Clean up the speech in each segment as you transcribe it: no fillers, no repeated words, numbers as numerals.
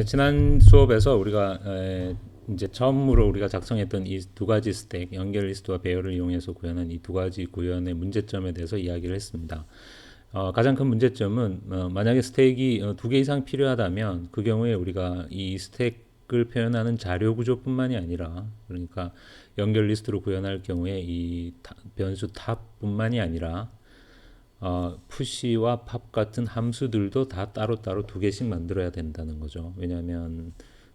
지난 수업에서 우리가 이제 처음으로 우리가 작성했던 이 두 가지 스택, 연결 리스트와 배열을 이용해서 구현한 이 두 가지 구현의 문제점에 대해서 이야기를 했습니다. 가장 큰 문제점은 만약에 스택이 두 개 이상 필요하다면 그 경우에 우리가 이 스택을 표현하는 자료 구조뿐만이 아니라, 그러니까 연결 리스트로 구현할 경우에 이 변수 탑뿐만이 아니라 푸시와 팝 같은 함수들도 다 따로따로 두 개씩 만들어야 된다는 거죠. 왜냐하면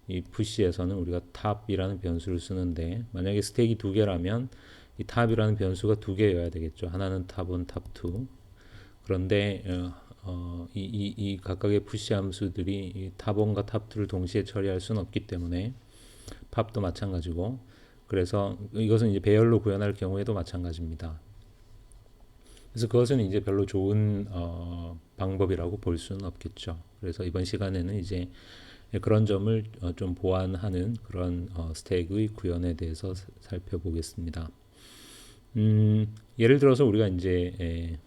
이 푸시에서는 우리가 탑이라는 변수를 쓰는데, 만약에 스택이 두 개라면 이 탑이라는 변수가 두 개여야 되겠죠. 하나는 탑1, 탑2. 그런데 이 각각의 푸시 함수들이 이 탑1과 탑2를 동시에 처리할 수는 없기 때문에, 팝도 마찬가지고, 그래서 이것은 이제 배열로 구현할 경우에도 마찬가지입니다. 그래서 그것은 이제 별로 좋은 방법이라고 볼 수는 없겠죠. 그래서 이번 시간에는 이제 그런 점을 좀 보완하는 그런 스택의 구현에 대해서 살펴보겠습니다. 예를 들어서 우리가 이제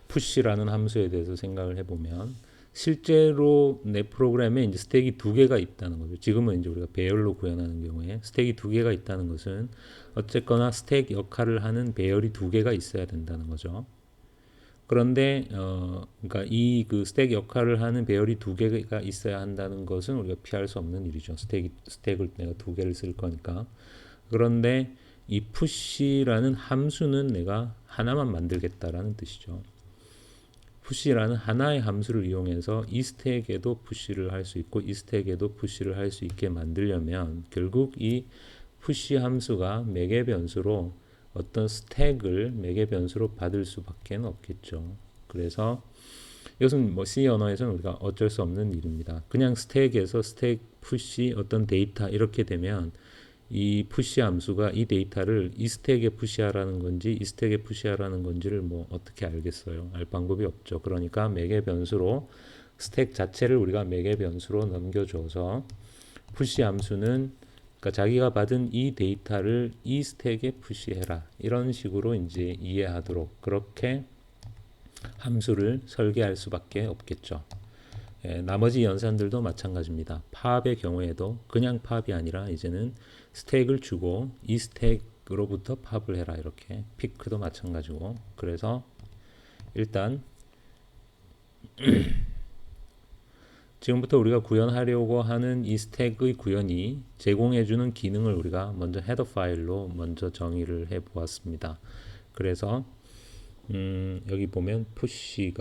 push라는 함수에 대해서 생각을 해보면, 실제로 내 프로그램에 이제 스택이 두 개가 있다는 거죠. 지금은 이제 우리가 배열로 구현하는 경우에 스택이 두 개가 있다는 것은 어쨌거나 스택 역할을 하는 배열이 두 개가 있어야 된다는 거죠. 그런데 그러니까 이 그 스택 역할을 하는 배열이 두 개가 있어야 한다는 것은 우리가 피할 수 없는 일이죠. 스택을 내가 두 개를 쓸 거니까. 그런데 이 push라는 함수는 내가 하나만 만들겠다라는 뜻이죠. push라는 하나의 함수를 이용해서 이 스택에도 push를 할 수 있고 이 스택에도 push를 할 수 있게 만들려면, 결국 이 push 함수가 매개 변수로 어떤 스택을 매개 변수로 받을 수밖에 없겠죠. 그래서 이것은 뭐 C 언어에서는 우리가 어쩔 수 없는 일입니다. 그냥 스택에서 스택 push 어떤 데이터 이렇게 되면 이 푸시 함수가 이 데이터를 이 스택에 푸시하라는 건지 이 스택에 푸시하라는 건지를 뭐 어떻게 알겠어요? 알 방법이 없죠. 그러니까 매개 변수로 스택 자체를 우리가 매개 변수로 넘겨줘서 푸시 함수는, 그러니까 자기가 받은 이 데이터를 이 스택에 푸시해라, 이런 식으로 이제 이해하도록 그렇게 함수를 설계할 수밖에 없겠죠. 나머지 연산들도 마찬가지입니다. 팝의 경우에도 그냥 팝이 아니라 이제는 스택을 주고 이 스택으로부터 팝을 해라, 이렇게. 피크도 마찬가지고. 그래서 일단 지금부터 우리가 구현하려고 하는 이 스택의 구현이 제공해주는 기능을 우리가 먼저 헤더 파일로 먼저 정의를 해 보았습니다. 그래서 여기 보면 push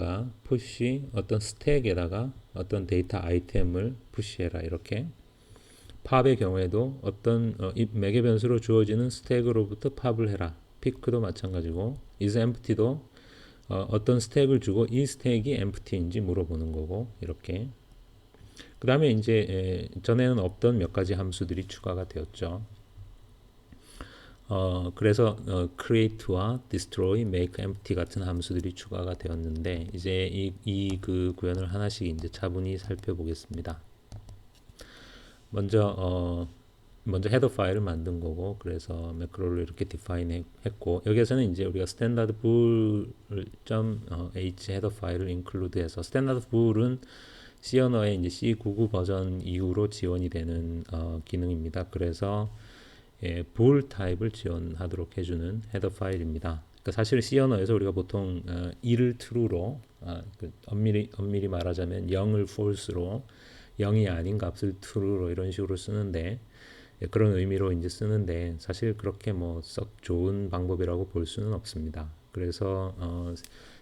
어떤 스택에다가 어떤 데이터 아이템을 푸시해라, 이렇게. 팝의 경우에도 어떤 매개 변수로 주어지는 스택으로부터 팝을 해라. pick도 마찬가지고, is empty도 어떤 스택을 주고 이 스택이 empty인지 물어보는 거고, 이렇게. 그 다음에 이제 전에는 없던 몇 가지 함수들이 추가가 되었죠. 그래서 create와 destroy, make empty 같은 함수들이 추가가 되었는데, 이제 이 그 구현을 하나씩 이제 차분히 살펴보겠습니다. 먼저 헤더 파일을 만든 거고, 그래서 매크로를 이렇게 define 했고, 여기에서는 이제 우리가 standard bool.h 헤더 파일을 include해서, standard bool은 C 언어의 이제 C99 버전 이후로 지원이 되는 기능입니다. 그래서 bool 타입을 지원하도록 해주는 헤더 파일입니다. 그러니까 사실 C 언어에서 우리가 보통 2를 true로, 엄밀히 말하자면 0을 false로, 0이 아닌 값을 true로 이런 식으로 쓰는데, 그런 의미로 이제 쓰는데, 사실 그렇게 뭐 썩 좋은 방법이라고 볼 수는 없습니다. 그래서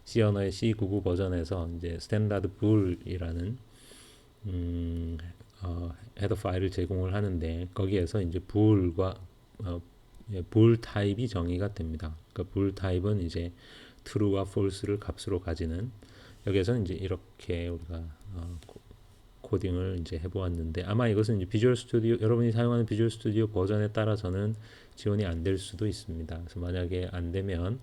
C 언어의 C99 버전에서 이제 스탠다드 불이라는 헤더 파일을 제공을 하는데, 거기에서 이제 불과 불 타입이 정의가 됩니다. 그러니까 불 타입은 이제 true와 false를 값으로 가지는, 여기에서는 이제 이렇게 우리가 코딩을 이제 해보았는데, 아마 이것은 이제 비주얼 스튜디오, 여러분이 사용하는 비주얼 스튜디오 버전에 따라서는 지원이 안 될 수도 있습니다. 그래서 만약에 안 되면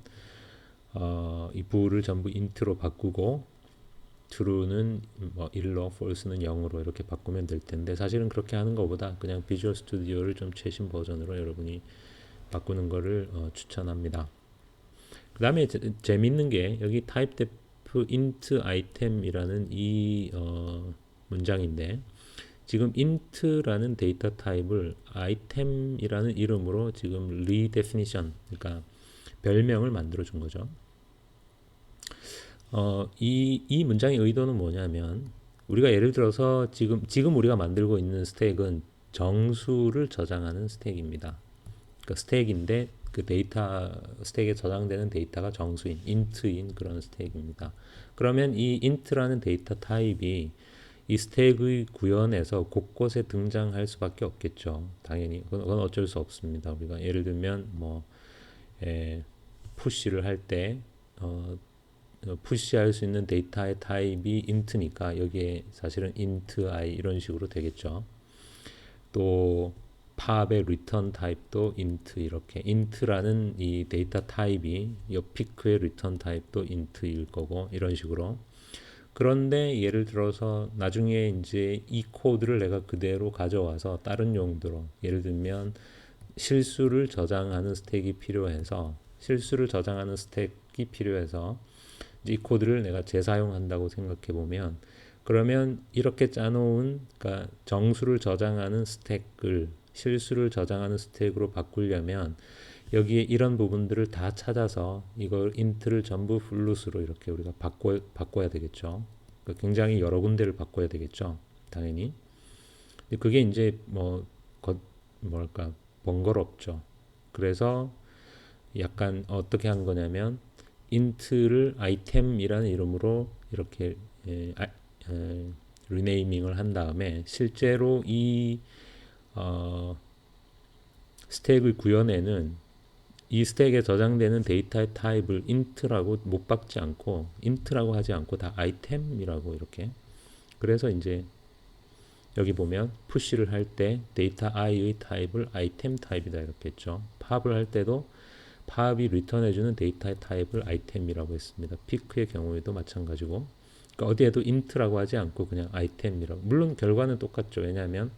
이 bool을 전부 int로 바꾸고 true는 뭐 1로, false는 0으로 이렇게 바꾸면 될 텐데, 사실은 그렇게 하는 것보다 그냥 비주얼 스튜디오를 좀 최신 버전으로 여러분이 바꾸는 거를 추천합니다. 그 다음에 재밌는 게, 여기 타입 데프 int item이라는 이 문장인데 지금 int라는 데이터 타입을 item이라는 이름으로 지금 redefinition, 그러니까 별명을 만들어 준 거죠. 이 문장의 의도는 뭐냐면 우리가 예를 들어서 지금 우리가 만들고 있는 스택은 정수를 저장하는 스택입니다. 그러니까 스택인데 그 데이터 스택에 저장되는 데이터가 정수인 int인 그런 스택입니다. 그러면 이 int라는 데이터 타입이 이 스택의 구현에서 곳곳에 등장할 수밖에 없겠죠. 당연히 그건 어쩔 수 없습니다. 우리가 예를 들면 뭐 푸시를 할 때 푸시할 수 있는 데이터의 타입이 int니까 여기에 사실은 int i 이런 식으로 되겠죠. 또 팝의 return 타입도 int 이렇게 int라는 이 데이터 타입이 이 pick의 return 타입도 int일 거고 이런 식으로. 그런데 예를 들어서 나중에 이제 이 코드를 내가 그대로 가져와서 다른 용도로 예를 들면 실수를 저장하는 스택이 필요해서 이 코드를 내가 재사용한다고 생각해 보면 그러면 이렇게 짜놓은 그러니까 정수를 저장하는 스택을 실수를 저장하는 스택으로 바꾸려면 여기에 이런 부분들을 다 찾아서 이걸 int를 전부 float으로 이렇게 우리가 바꿔야 되겠죠. 그러니까 굉장히 여러 군데를 바꿔야 되겠죠. 당연히. 근데 그게 이제 뭐랄까 번거롭죠. 그래서 약간 어떻게 한 거냐면 int를 item이라는 이름으로 이렇게 리네이밍을 한 다음에 실제로 이 스택의 구현에는 이 스택에 저장되는 데이터의 타입을 int라고 int라고 하지 않고 다 item이라고 이렇게. 그래서 이제 여기 보면 푸시를 할 때 데이터 i의 타입을 item 타입이다 이렇게 했죠. 팝을 할 때도 팝이 리턴해주는 데이터의 타입을 item이라고 했습니다. pick의 경우에도 마찬가지고. 그러니까 어디에도 int라고 하지 않고 그냥 item이라고. 물론 결과는 똑같죠. 왜냐하면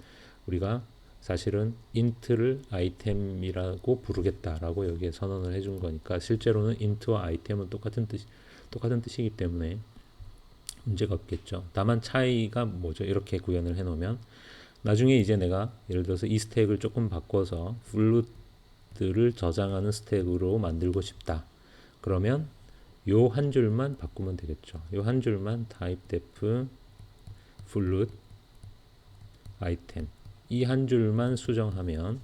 우리가 사실은 int를 item이라고 부르겠다라고 여기에 선언을 해준 거니까 실제로는 int와 item은 똑같은 뜻이기 때문에 문제가 없겠죠. 다만 차이가 뭐죠? 이렇게 구현을 해놓으면 나중에 이제 내가 예를 들어서 이 스택을 조금 바꿔서 float를 저장하는 스택으로 만들고 싶다. 그러면 요 한 줄만 바꾸면 되겠죠. 요 한 줄만 typedef float item 이 한 줄만 수정하면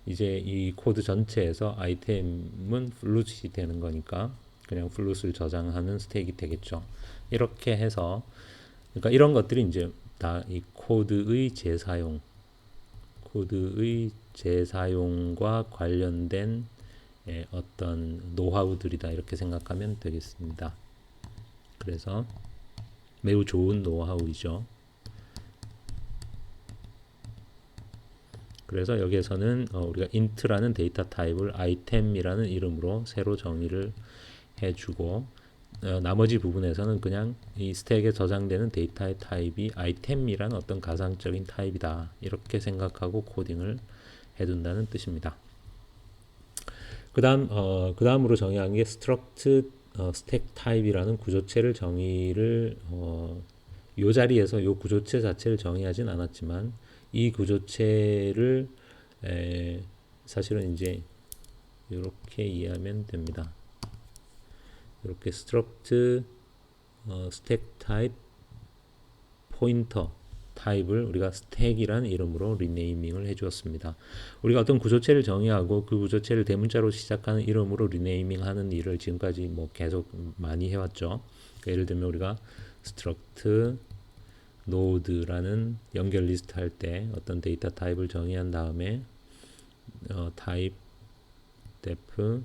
이제 이 코드 전체에서 아이템은 float이 되는 거니까 그냥 float을 저장하는 스택이 되겠죠. 이렇게 해서 그러니까 이런 것들이 이제 다 이 코드의 재사용과 관련된 어떤 노하우들이다 이렇게 생각하면 되겠습니다. 그래서 매우 좋은 노하우이죠. 그래서 여기에서는 우리가 int라는 데이터 타입을 item이라는 이름으로 새로 정의를 해주고 나머지 부분에서는 그냥 이 스택에 저장되는 데이터의 타입이 item이라는 어떤 가상적인 타입이다 이렇게 생각하고 코딩을 해둔다는 뜻입니다. 그 다음으로 정의한 게 struct stack type이라는 구조체를 정의를 이 자리에서 이 구조체 자체를 정의하진 않았지만 이 구조체를 사실은 이제 이렇게 이해하면 됩니다. 이렇게 struct stack type pointer 타입을 우리가 스택이라는 이름으로 리네이밍을 해주었습니다. 우리가 어떤 구조체를 정의하고 그 구조체를 대문자로 시작하는 이름으로 리네이밍하는 일을 지금까지 뭐 계속 많이 해왔죠. 그러니까 예를 들면 우리가 struct node라는 연결 리스트 할 때 어떤 데이터 타입을 정의한 다음에 type def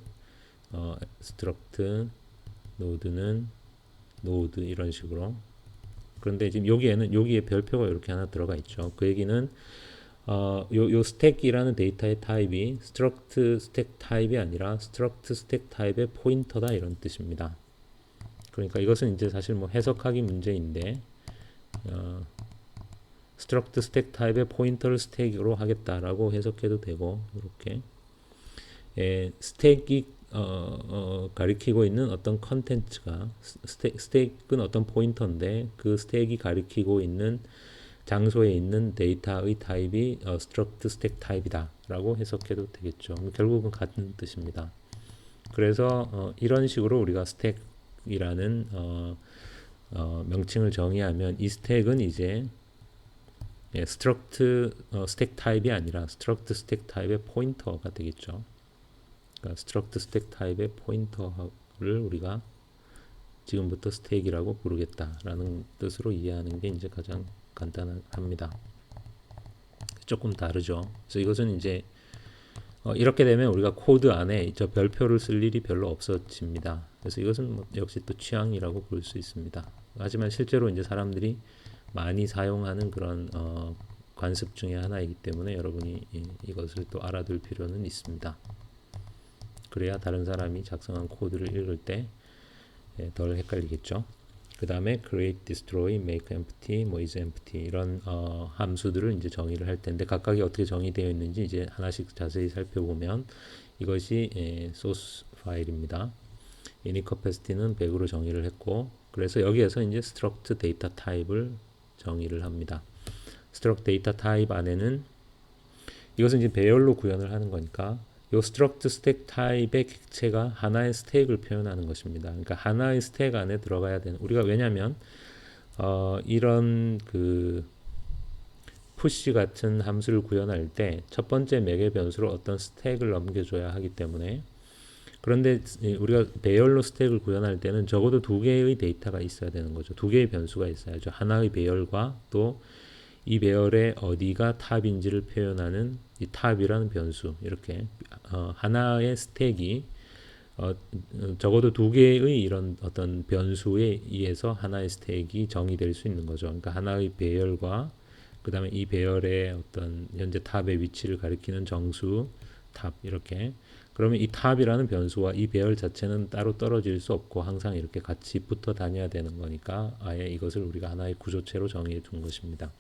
struct node는 node 이런 식으로. 그런데 지금 여기에 별표가 이렇게 하나 들어가 있죠. 그 얘기는 요 스택이라는 데이터의 타입이 struct 스택 타입이 아니라 struct 스택 타입의 포인터다 이런 뜻입니다. 그러니까 이것은 이제 사실 뭐 해석하기 문제인데 struct 스택 타입의 포인터를 스택으로 하겠다라고 해석해도 되고 이렇게 스택이 가리키고 있는 어떤 컨텐츠가 스택은 어떤 포인터인데 그 스택이 가리키고 있는 장소에 있는 데이터의 타입이 struct 스택 타입이다 라고 해석해도 되겠죠. 결국은 같은 뜻입니다. 그래서 이런 식으로 우리가 스택이라는 명칭을 정의하면 이 스택은 이제 struct 스택 타입이 아니라 struct 스택 타입의 포인터가 되겠죠. 그러니까 struct 스택 타입의 포인터를 우리가 지금부터 스택이라고 부르겠다라는 뜻으로 이해하는 게 이제 가장 간단합니다. 조금 다르죠. 그래서 이것은 이제 이렇게 되면 우리가 코드 안에 저 별표를 쓸 일이 별로 없어집니다. 그래서 이것은 뭐 역시 또 취향이라고 볼 수 있습니다. 하지만 실제로 이제 사람들이 많이 사용하는 그런 관습 중에 하나이기 때문에 여러분이 이것을 또 알아둘 필요는 있습니다. 그래야 다른 사람이 작성한 코드를 읽을 때 덜 헷갈리겠죠. 그 다음에 create, destroy, make empty, 뭐 is empty 이런 함수들을 이제 정의를 할 텐데 각각이 어떻게 정의되어 있는지 이제 하나씩 자세히 살펴보면 이것이 source 파일입니다. init capacity는 100으로 정의를 했고 그래서 여기에서 이제 struct data type을 정의를 합니다. struct data type 안에는 이것은 이제 배열로 구현을 하는 거니까 이 struct stack 타입의 객체가 하나의 스택을 표현하는 것입니다. 그러니까 하나의 스택 안에 들어가야 되는 우리가 왜냐하면 이런 그 push 같은 함수를 구현할 때 첫 번째 매개 변수로 어떤 스택을 넘겨줘야 하기 때문에 그런데 우리가 배열로 스택을 구현할 때는 적어도 두 개의 데이터가 있어야 되는 거죠. 두 개의 변수가 있어야죠. 하나의 배열과 또 이 배열의 어디가 탑인지를 표현하는 이 탑이라는 변수 이렇게 하나의 스택이 적어도 두 개의 이런 어떤 변수에 의해서 하나의 스택이 정의될 수 있는 거죠. 그러니까 하나의 배열과 그 다음에 이 배열의 어떤 현재 탑의 위치를 가리키는 정수 탑 이렇게 그러면 이 탑이라는 변수와 이 배열 자체는 따로 떨어질 수 없고 항상 이렇게 같이 붙어 다녀야 되는 거니까 아예 이것을 우리가 하나의 구조체로 정의해 둔 것입니다.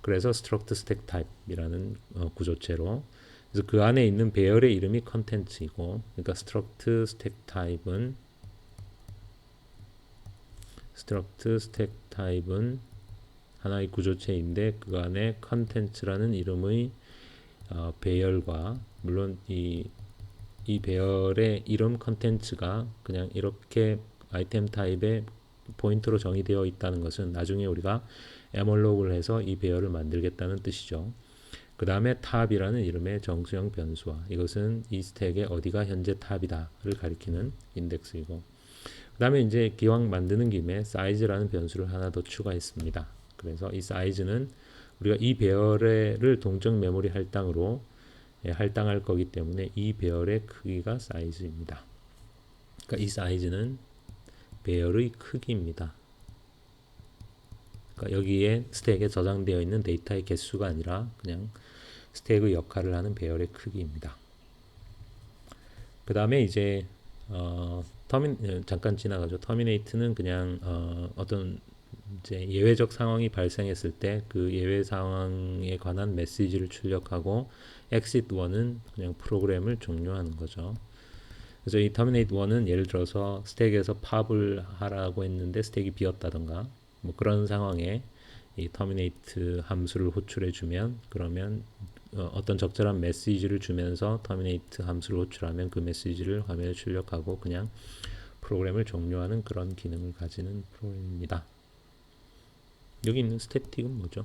그래서 struct stack type이라는 구조체로 그래서 그 안에 있는 배열의 이름이 컨텐츠이고 그러니까 struct stack type은 하나의 구조체인데 그 안에 컨텐츠라는 이름의 배열과 물론 이 배열의 이름 컨텐츠가 그냥 이렇게 아이템 타입의 포인트로 정의되어 있다는 것은 나중에 우리가 에멀로그를 해서 이 배열을 만들겠다는 뜻이죠. 그 다음에 탑이라는 이름의 정수형 변수와 이것은 이 스택의 어디가 현재 탑이다를 가리키는 인덱스이고 그 다음에 이제 기왕 만드는 김에 size라는 변수를 하나 더 추가했습니다. 그래서 이 size는 우리가 이 배열을 동적 메모리 할당으로 할당할 거기 때문에 이 배열의 크기가 사이즈입니다. 그러니까 이 사이즈는 배열의 크기입니다. 그러니까 여기에 스택에 저장되어 있는 데이터의 개수가 아니라 그냥 스택의 역할을 하는 배열의 크기입니다. 그 다음에 이제 잠깐 지나가죠. terminate는 그냥 어떤 이제 예외적 상황이 발생했을 때 그 예외 상황에 관한 메시지를 출력하고 exit 1은 그냥 프로그램을 종료하는 거죠. 그래서 이 terminate 1은 예를 들어서 스택에서 팝을 하라고 했는데 스택이 비었다던가 뭐 그런 상황에 이 terminate 함수를 호출해 주면 그러면 어떤 적절한 메시지를 주면서 terminate 함수를 호출하면 그 메시지를 화면에 출력하고 그냥 프로그램을 종료하는 그런 기능을 가지는 프로그램입니다. 여기 있는 스태틱은 뭐죠?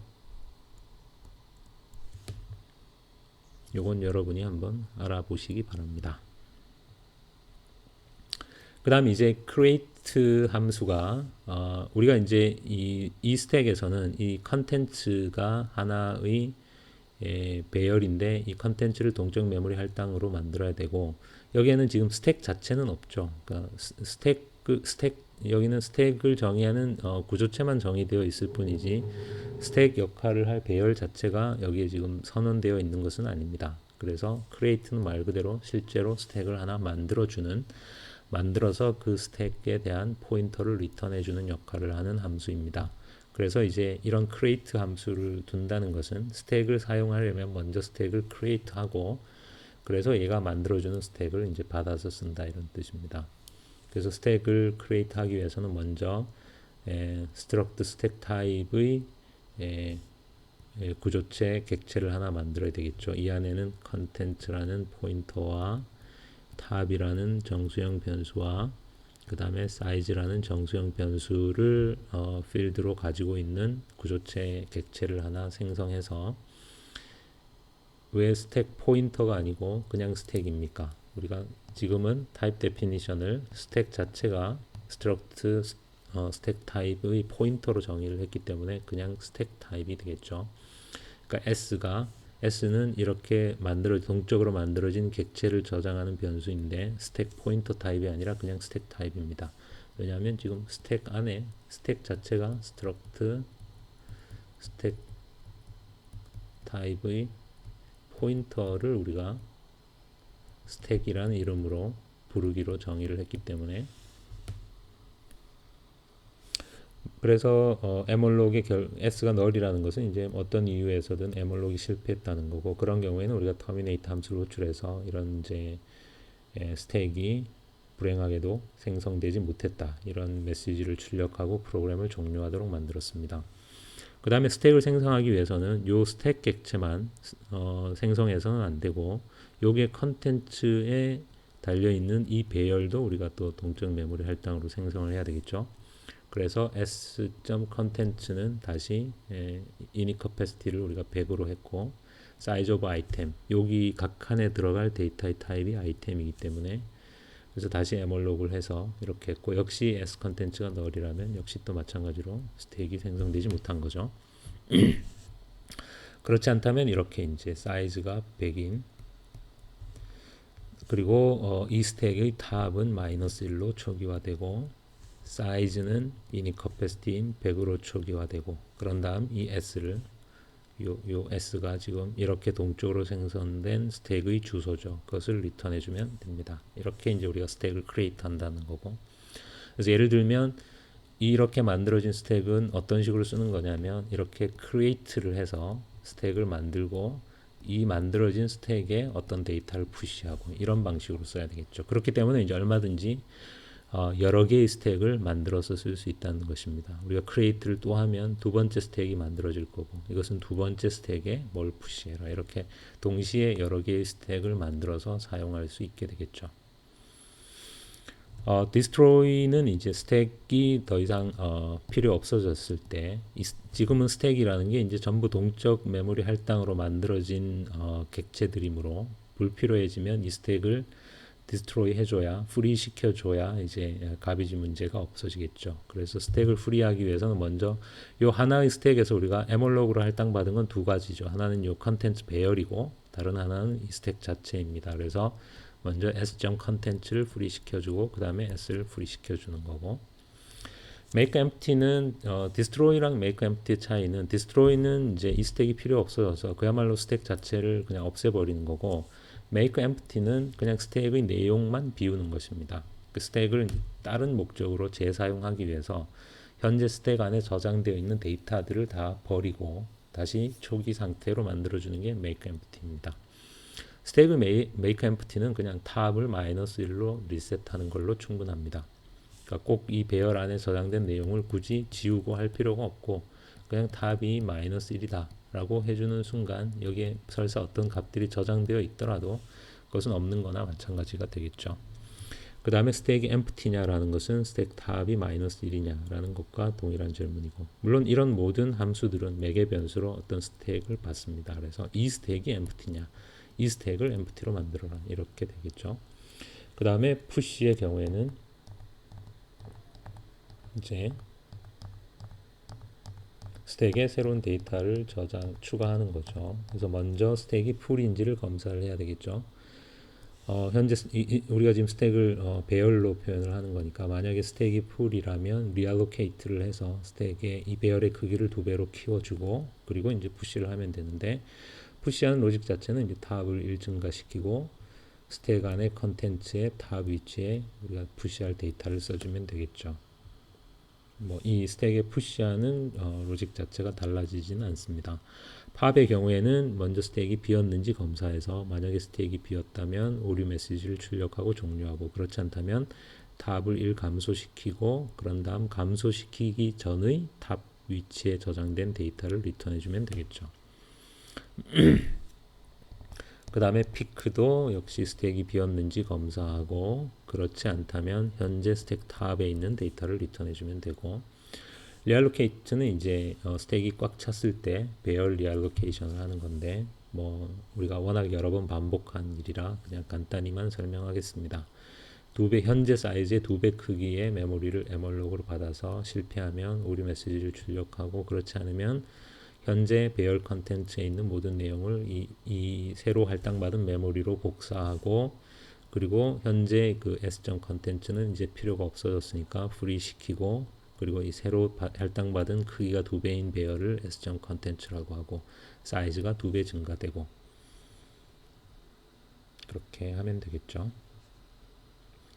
요건 여러분이 한번 알아보시기 바랍니다. 그 다음 이제 create 함수가 우리가 이제 이 스택에서는 이 컨텐츠가 하나의 배열인데 이 컨텐츠를 동적 메모리 할당으로 만들어야 되고 여기에는 지금 스택 자체는 없죠. 그러니까 여기는 스택을 정의하는 구조체만 정의되어 있을 뿐이지 스택 역할을 할 배열 자체가 여기에 지금 선언되어 있는 것은 아닙니다. 그래서 create는 말 그대로 실제로 스택을 하나 만들어서 그 스택에 대한 포인터를 리턴해주는 역할을 하는 함수입니다. 그래서 이제 이런 create 함수를 둔다는 것은 스택을 사용하려면 먼저 스택을 create 하고 그래서 얘가 만들어주는 스택을 이제 받아서 쓴다 이런 뜻입니다. 그래서 스택을 크리에이트 하기 위해서는 먼저 struct 스택 타입의 구조체 객체를 하나 만들어야 되겠죠. 이 안에는 content라는 포인터와 tab이라는 정수형 변수와 그 다음에 size라는 정수형 변수를 필드로 가지고 있는 구조체 객체를 하나 생성해서 왜 스택 포인터가 아니고 그냥 스택입니까? 우리가 지금은 타입 데피니션을 스택 자체가 struct 스택 타입의 포인터로 정의를 했기 때문에 그냥 스택 타입이 되겠죠. 그러니까 S는 이렇게 동적으로 만들어진 객체를 저장하는 변수인데 스택 포인터 타입이 아니라 그냥 스택 타입입니다. 왜냐하면 지금 스택 안에 스택 자체가 struct 스택 타입의 포인터를 우리가 스택이라는 이름으로 부르기로 정의를 했기 때문에 그래서 에멀록의 S가 널이라는 것은 이제 어떤 이유에서든 에멀록이 실패했다는 거고 그런 경우에는 우리가 terminate 함수를 호출해서 이런 이제 스택이 불행하게도 생성되지 못했다 이런 메시지를 출력하고 프로그램을 종료하도록 만들었습니다. 그 다음에 스택을 생성하기 위해서는 요 스택 객체만 생성해서는 안 되고 요게 컨텐츠에 달려있는 이 배열도 우리가 또 동적 메모리 할당으로 생성을 해야 되겠죠. 그래서 s.content는 다시 init capacity를 우리가 100으로 했고 size of item 여기 각 칸에 들어갈 데이터의 타입이 아이템이기 때문에 그래서 다시 emalog을 해서 이렇게 했고 역시 scontent가 null이라면 역시 또 마찬가지로 스택이 생성되지 못한 거죠. 그렇지 않다면 이렇게 이제 사이즈가 100인 그리고 이 스택의 탑은 -1로 초기화되고 사이즈는 init capacity인 100으로 초기화되고 그런 다음 이 s를 요 s가 지금 이렇게 동적으로 생성된 스택의 주소죠. 그것을 리턴해 주면 됩니다. 이렇게 이제 우리가 스택을 크리에이트 한다는 거고 그래서 예를 들면 이렇게 만들어진 스택은 어떤 식으로 쓰는 거냐면 이렇게 create를 해서 스택을 만들고 이 만들어진 스택에 어떤 데이터를 푸시하고 이런 방식으로 써야 되겠죠. 그렇기 때문에 이제 얼마든지 여러 개의 스택을 만들어서 쓸 수 있다는 것입니다. 우리가 create를 또 하면 두 번째 스택이 만들어질 거고 이것은 두 번째 스택에 뭘 푸시해라 이렇게 동시에 여러 개의 스택을 만들어서 사용할 수 있게 되겠죠. destroy는 이제 스택이 더 이상 필요 없어졌을 때 지금은 스택이라는 게 이제 전부 동적 메모리 할당으로 만들어진 객체들이므로 불필요해지면 이 스택을 디스트로이 해줘야 프리 시켜줘야 이제 가비지 문제가 없어지겠죠. 그래서 스택을 프리하기 위해서는 먼저 요 하나의 스택에서 우리가 에멀록으로 할당받은 건 두 가지죠. 하나는 요 컨텐츠 배열이고 다른 하나는 이 스택 자체입니다. 그래서 먼저 s.content를 프리 시켜주고 그 다음에 s를 프리 시켜주는 거고 make empty는 destroy랑 make empty 차이는 destroy는 이제 이 스택이 필요 없어져서 그야말로 스택 자체를 그냥 없애버리는 거고 make empty는 그냥 스택의 내용만 비우는 것입니다. 그 스택을 다른 목적으로 재사용하기 위해서 현재 스택 안에 저장되어 있는 데이터들을 다 버리고 다시 초기 상태로 만들어주는 게 make empty입니다. 스택의 make empty는 그냥 탑을 -1로 리셋하는 걸로 충분합니다. 그러니까 꼭 이 배열 안에 저장된 내용을 굳이 지우고 할 필요가 없고 그냥 탑이 -1이다 라고 해주는 순간 여기에 설사 어떤 값들이 저장되어 있더라도 그것은 없는 거나 마찬가지가 되겠죠. 그 다음에 스택이 empty냐라는 것은 스택 탑이 -1이냐 라는 것과 동일한 질문이고 물론 이런 모든 함수들은 매개 변수로 어떤 스택을 받습니다. 그래서 이 스택이 empty냐 이 스택을 empty로 만들어라 이렇게 되겠죠. 그 다음에 push의 경우에는 이제 스택에 새로운 데이터를 추가하는 거죠. 그래서 먼저 스택이 풀인지를 검사를 해야 되겠죠. 현재 우리가 지금 스택을 배열로 표현을 하는 거니까 만약에 스택이 풀이라면 reallocate를 해서 스택의 이 배열의 크기를 2배로 키워주고 그리고 이제 푸시를 하면 되는데 푸시하는 로직 자체는 이제 탑을 1 증가시키고 스택 안의 컨텐츠의 탑 위치에 우리가 푸시할 데이터를 써주면 되겠죠. 뭐 이 스택에 푸시하는 로직 자체가 달라지지는 않습니다. 팝의 경우에는 먼저 스택이 비었는지 검사해서 만약에 스택이 비었다면 오류 메시지를 출력하고 종료하고 그렇지 않다면 탑을 1 감소시키고 그런 다음 감소시키기 전의 탑 위치에 저장된 데이터를 리턴해주면 되겠죠. 그 다음에 피크도 역시 스택이 비었는지 검사하고 그렇지 않다면 현재 스택 탑에 있는 데이터를 리턴해주면 되고 리알로케이트는 이제 스택이 꽉 찼을 때 배열 리알로케이션을 하는 건데 뭐 우리가 워낙 여러 번 반복한 일이라 그냥 간단히만 설명하겠습니다. 현재 사이즈의 2배 크기의 메모리를 에멀록으로 받아서 실패하면 오류 메시지를 출력하고 그렇지 않으면 현재 배열 컨텐츠에 있는 모든 내용을 이 새로 할당받은 메모리로 복사하고 그리고 현재 그 S.점 컨텐츠는 이제 필요가 없어졌으니까 프리시키고 그리고 이 새로 할당받은 크기가 2배인 배열을 S.점 컨텐츠라고 하고 사이즈가 2배 증가되고 그렇게 하면 되겠죠.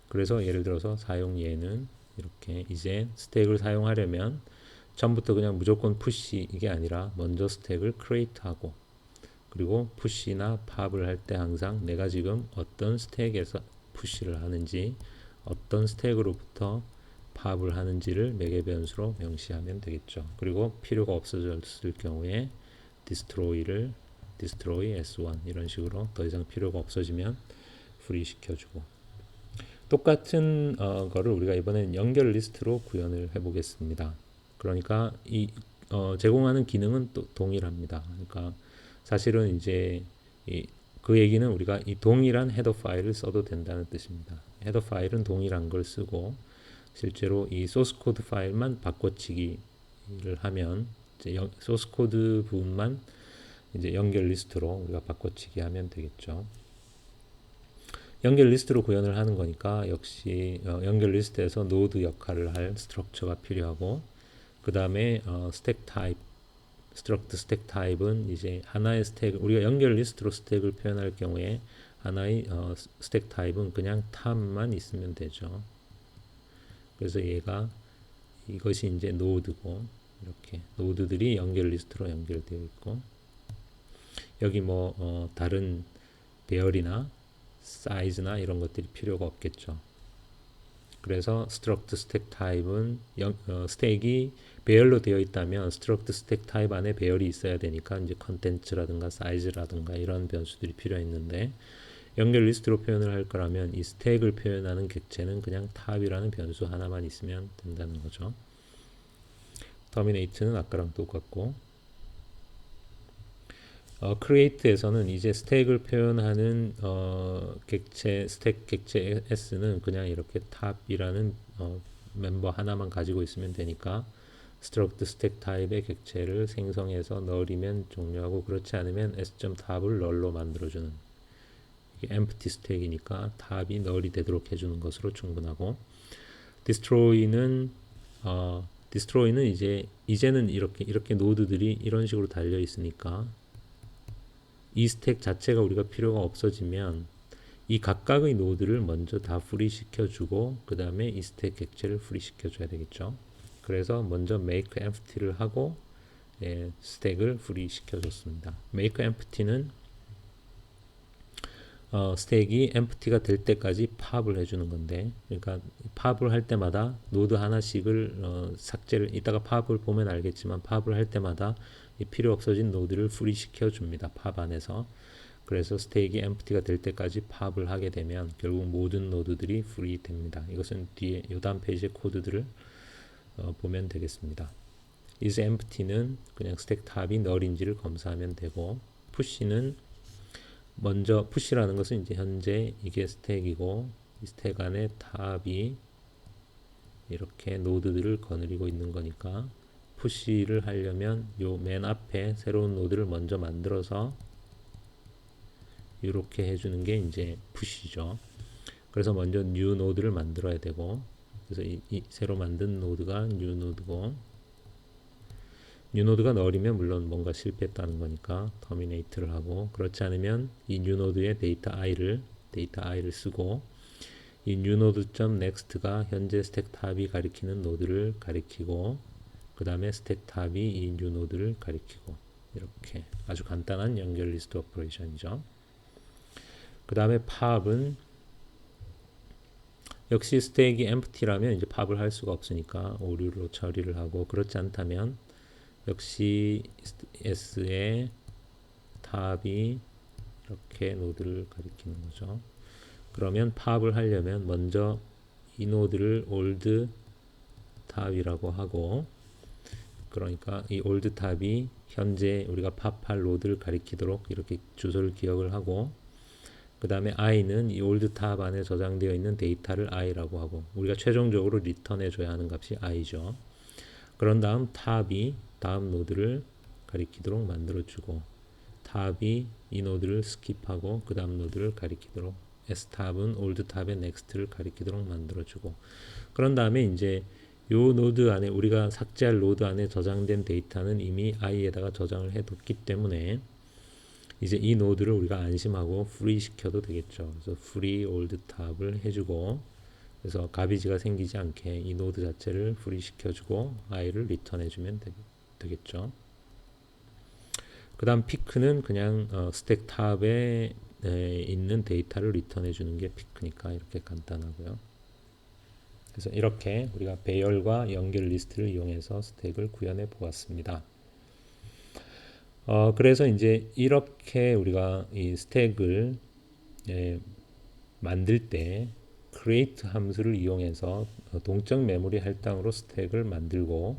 그래서 예를 들어서 사용 예는 이렇게 이제 스택을 사용하려면 처음부터 그냥 무조건 푸시 이게 아니라 먼저 스택을 크리에이트하고 그리고 푸시나 팝을 할 때 항상 내가 지금 어떤 스택에서 푸시를 하는지 어떤 스택으로부터 팝을 하는지를 매개 변수로 명시하면 되겠죠. 그리고 필요가 없어졌을 경우에 destroy s1 이런 식으로 더 이상 필요가 없어지면 프리 시켜주고 똑같은 거를 우리가 이번엔 연결 리스트로 구현을 해보겠습니다. 그러니까 이 제공하는 기능은 또 동일합니다. 그러니까 사실은 이제 그 얘기는 우리가 이 동일한 헤더 파일을 써도 된다는 뜻입니다. 헤더 파일은 동일한 걸 쓰고 실제로 이 소스 코드 파일만 바꿔치기를 하면 이제 소스 코드 부분만 이제 연결 리스트로 우리가 바꿔치기 하면 되겠죠. 연결 리스트로 구현을 하는 거니까 역시 연결 리스트에서 노드 역할을 할 스트럭처가 필요하고 그 다음에 스택 타입 스트럭트 스택 타입은 이제 하나의 스택 우리가 연결 리스트로 스택을 표현할 경우에 하나의 스택 타입은 그냥 탑만 있으면 되죠. 그래서 얘가 이것이 이제 노드고 이렇게 노드들이 연결 리스트로 연결되어 있고 여기 뭐 다른 배열이나 사이즈나 이런 것들이 필요가 없겠죠. 그래서 struct stack 타입은 스택이 배열로 되어 있다면 struct stack 타입 안에 배열이 있어야 되니까 이제 컨텐츠라든가 사이즈라든가 이런 변수들이 필요했는데 연결 리스트로 표현을 할 거라면 이 스택을 표현하는 객체는 그냥 탑이라는 변수 하나만 있으면 된다는 거죠. terminate는 아까랑 똑같고 create에서는 이제 스택을 표현하는 객체 스택 객체 s는 그냥 이렇게 탑이라는 멤버 하나만 가지고 있으면 되니까 struct stack 타입의 객체를 생성해서 null이면 종료하고 그렇지 않으면 s.tab을 null로 만들어주는 이게 empty stack이니까 tab이 null이 되도록 해주는 것으로 충분하고 destroy는 이제는 이렇게 노드들이 이런 식으로 달려 있으니까 이 스택 자체가 우리가 필요가 없어지면 이 각각의 노드를 먼저 다 프리 시켜주고 그 다음에 이 스택 객체를 프리 시켜줘야 되겠죠. 그래서 먼저 make empty를 하고 스택을 프리 시켜줬습니다. make empty는 스택이 empty가 될 때까지 팝을 해주는 건데 그러니까 팝을 할 때마다 노드 하나씩을 삭제를 이따가 팝을 보면 알겠지만 팝을 할 때마다 이 필요 없어진 노드를 프리 시켜줍니다. 팝 안에서. 그래서 스택이 empty가 될 때까지 팝을 하게 되면 결국 모든 노드들이 프리 됩니다. 이것은 뒤에 요 다음 페이지의 코드들을 보면 되겠습니다. is empty는 그냥 스택 탑이 null인지를 검사하면 되고 push는 먼저 push라는 것은 이제 현재 이게 스택이고 이 스택 안에 탑이 이렇게 노드들을 거느리고 있는 거니까 푸시를 하려면 요 맨 앞에 새로운 노드를 먼저 만들어서 이렇게 해주는 게 이제 푸시죠. 그래서 먼저 new 노드를 만들어야 되고 그래서 이 새로 만든 노드가 new 노드고 new 노드가 null이면 물론 뭔가 실패했다는 거니까 terminate를 하고 그렇지 않으면 이 new 노드의 데이터 i를 쓰고 이 newNode.next가 현재 스택 탑이 가리키는 노드를 가리키고 그 다음에 스택 탑이 이 newNode를 가리키고 이렇게 아주 간단한 연결 리스트 오퍼레이션이죠. 그 다음에 팝은 역시 스택이 empty라면 이제 팝을 할 수가 없으니까 오류로 처리를 하고 그렇지 않다면 역시 s의 탑이 이렇게 노드를 가리키는 거죠. 그러면 팝을 하려면 먼저 이 노드를 old 탑이라고 하고 그러니까 이 old 탑이 현재 우리가 팝할 노드를 가리키도록 이렇게 주소를 기억을 하고 그 다음에 i는 이 old 탑 안에 저장되어 있는 데이터를 i라고 하고 우리가 최종적으로 리턴해 줘야 하는 값이 i죠. 그런 다음 탑이 다음 노드를 가리키도록 만들어 주고 탑이 이 노드를 스킵하고 그 다음 노드를 가리키도록 s탑은 old 탑의 next를 가리키도록 만들어 주고 그런 다음에 이제 요 노드 안에 우리가 삭제할 노드 안에 저장된 데이터는 이미 i에다가 저장을 해뒀기 때문에 이제 이 노드를 우리가 안심하고 free 시켜도 되겠죠. 그래서 free old 탑을 해주고 그래서 가비지가 생기지 않게 이 노드 자체를 free 시켜주고 i를 리턴해주면 되겠죠. 그 다음 피크는 그냥 스택 탑에 있는 데이터를 리턴해 주는 게 피크니까 이렇게 간단하고요. 그래서 이렇게 우리가 배열과 연결 리스트를 이용해서 스택을 구현해 보았습니다. 그래서 이제 이렇게 우리가 이 스택을 만들 때 create 함수를 이용해서 동적 메모리 할당으로 스택을 만들고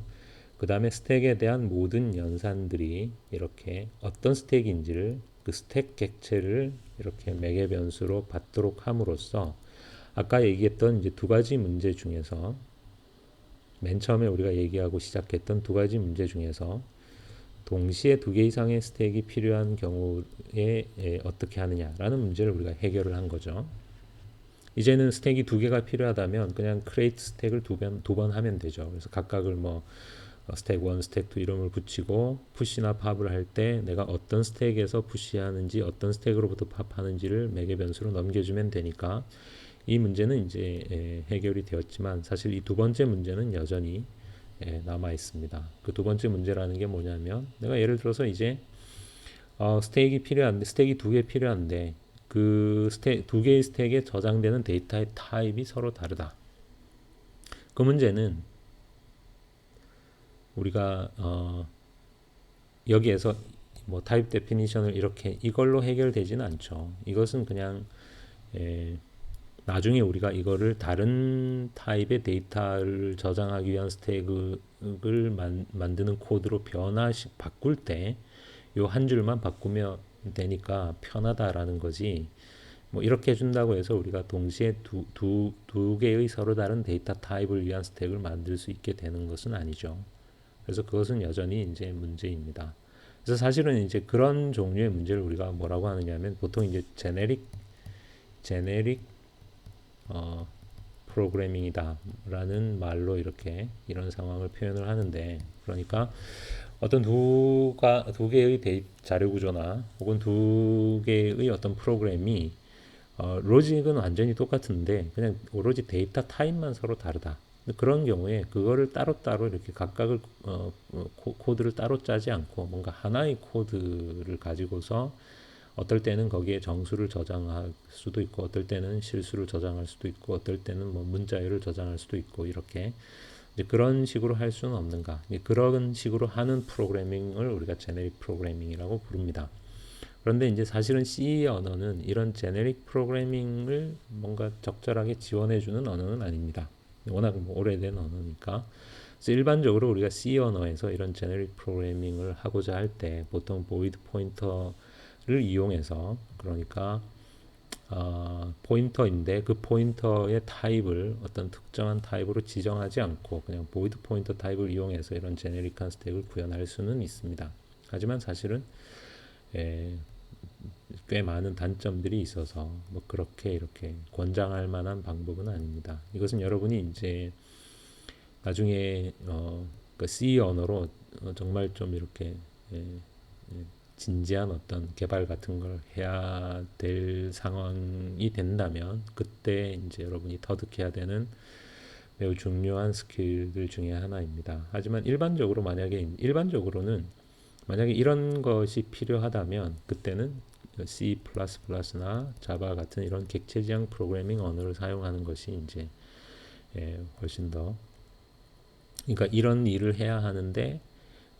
그 다음에 스택에 대한 모든 연산들이 이렇게 어떤 스택인지를 그 스택 객체를 이렇게 매개 변수로 받도록 함으로써 아까 얘기했던 이제 두 가지 문제 중에서 맨 처음에 우리가 얘기하고 시작했던 두 가지 문제 중에서 동시에 두 개 이상의 스택이 필요한 경우에 어떻게 하느냐라는 문제를 우리가 해결을 한 거죠. 이제는 스택이 두 개가 필요하다면 그냥 create 스택을 두 번 하면 되죠. 그래서 각각을 뭐 스택 1, 스택 2 이름을 붙이고 푸시나 팝을 할 때 내가 어떤 스택에서 푸시하는지 어떤 스택으로부터 팝하는지를 매개 변수로 넘겨주면 되니까 이 문제는 이제 해결이 되었지만 사실 이 두 번째 문제는 여전히 남아 있습니다. 그 두 번째 문제라는 게 뭐냐면 내가 예를 들어서 이제 스택이 필요한데 스택이 두 개 필요한데 그 스택 두 개의 스택에 저장되는 데이터의 타입이 서로 다르다. 그 문제는 우리가 여기에서 뭐 타입 데피니션을 이렇게 이걸로 해결되지는 않죠. 이것은 그냥 나중에 우리가 이거를 다른 타입의 데이터를 저장하기 위한 스택을 만드는 코드로 바꿀 때 요 한 줄만 바꾸면 되니까 편하다라는 거지. 뭐 이렇게 해준다고 해서 우리가 동시에 두 개의 서로 다른 데이터 타입을 위한 스택을 만들 수 있게 되는 것은 아니죠. 그래서 그것은 여전히 이제 문제입니다. 그래서 사실은 이제 그런 종류의 문제를 우리가 뭐라고 하느냐면 보통 이제 제네릭 프로그래밍이다 라는 말로 이렇게 이런 상황을 표현을 하는데 그러니까 어떤 두 개의 자료 구조나 혹은 두 개의 어떤 프로그램이 로직은 완전히 똑같은데 그냥 오로지 데이터 타입만 서로 다르다. 그런 경우에 그거를 따로따로 이렇게 각각을 코드를 따로 짜지 않고 뭔가 하나의 코드를 가지고서 어떨 때는 거기에 정수를 저장할 수도 있고 어떨 때는 실수를 저장할 수도 있고 어떨 때는 뭐 문자열을 저장할 수도 있고 이렇게 이제 그런 식으로 할 수는 없는가? 그런 식으로 하는 프로그래밍을 우리가 제네릭 프로그래밍이라고 부릅니다. 그런데 이제 사실은 C 언어는 이런 제네릭 프로그래밍을 뭔가 적절하게 지원해주는 언어는 아닙니다. 워낙 뭐 오래된 언어니까. 그래서 일반적으로 우리가 C 언어에서 이런 제네릭 프로그래밍을 하고자 할 때 보통 보이드 포인터를 이용해서 그러니까 포인터인데 그 포인터의 타입을 어떤 특정한 타입으로 지정하지 않고 그냥 보이드 포인터 타입을 이용해서 이런 제네릭한 스택을 구현할 수는 있습니다. 하지만 사실은 꽤 많은 단점들이 있어서 뭐 그렇게 이렇게 권장할 만한 방법은 아닙니다. 이것은 여러분이 이제 나중에 그 C 언어로 정말 좀 이렇게 진지한 어떤 개발 같은 걸 해야 될 상황이 된다면 그때 이제 여러분이 터득해야 되는 매우 중요한 스킬들 중에 하나입니다. 하지만 일반적으로는 만약에 이런 것이 필요하다면 그때는 C++나 자바 같은 이런 객체지향 프로그래밍 언어를 사용하는 것이 이제 훨씬 더 그러니까 이런 일을 해야 하는데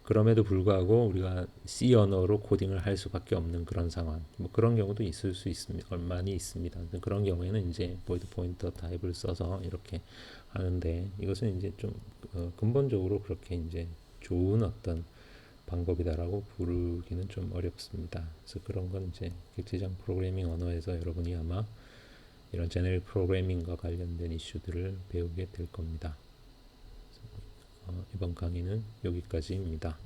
그럼에도 불구하고 우리가 C 언어로 코딩을 할 수밖에 없는 그런 상황. 뭐 그런 경우도 있을 수 있습니다. 많이 있습니다. 그런 경우에는 이제 보이드 포인터 타입을 써서 이렇게 하는데 이것은 이제 좀 근본적으로 그렇게 이제 좋은 어떤 방법이다라고 부르기는 좀 어렵습니다. 그래서 그런 건 이제 객체지향 프로그래밍 언어에서 여러분이 아마 이런 제네릭 프로그래밍과 관련된 이슈들을 배우게 될 겁니다. 이번 강의는 여기까지입니다.